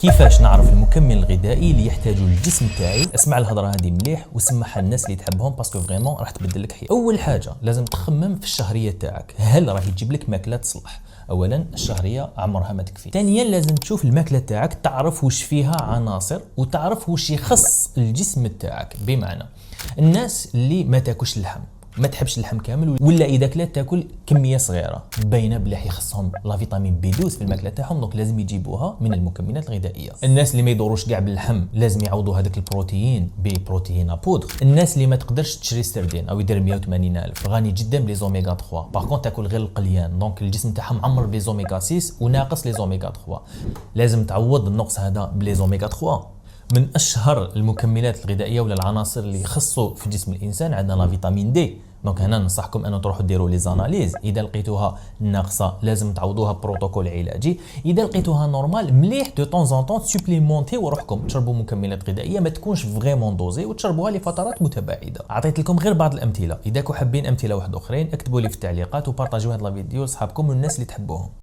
كيفاش نعرف المكمل الغذائي اللي يحتاجه الجسم تاعي؟ اسمع الهضره هذه مليح وسمعها للناس اللي تحبهم باسكو فريمون راح تبدل لك حياتك. اول حاجه لازم تخمم في الشهريه تاعك، هل راح يجيب لك ماكله تصلح؟ اولا الشهريه عمرها ما تكفي. ثانيا لازم تشوف الماكله تاعك، تعرف واش فيها عناصر وتعرف واش يخص الجسم تاعك. بمعنى الناس اللي ما تاكلش اللحم، ما تحبش اللحم كامل، ولا اذا كلات تاكل كميه صغيره، باينه بلي يخصهم لا فيتامين بي 12 في الماكله تاعهم، دونك لازم يجيبوها من المكملات الغذائيه. الناس اللي ما يدوروش كاع باللحم لازم يعوضوا هذاك البروتين ببروتين بودر. الناس اللي ما تقدرش تشري سردين او يدير 180 الف، غني جدا بلي زوميغا 3. باغ كونت تاكل غير القليان، دونك الجسم تاعهم معمر بلي زوميغا 6 وناقص لي زوميغا 3. لازم تعوض النقص هذا بلي زوميغا 3. من اشهر المكملات الغذائيه ولا العناصر اللي يخصوا في جسم الانسان عندنا لا فيتامين دي. دونك هنا ننصحكم ان تروحوا ديروا لي زاناليز، اذا لقيتوها ناقصه لازم تعوضوها بروتوكول علاجي، اذا لقيتوها نورمال مليح دو طون زون طون سوبليمونتيو روحكم تشربوا مكملات غذائيه ما تكونش فريمون دوزي وتشربوها لفترات متباعده. عطيت لكم غير بعض الامثله، اذا كنتوا حابين امثله واحد اخرين اكتبوا لي في التعليقات وبارطاجيو هذا الفيديو لصحابكم والناس اللي تحبوهم.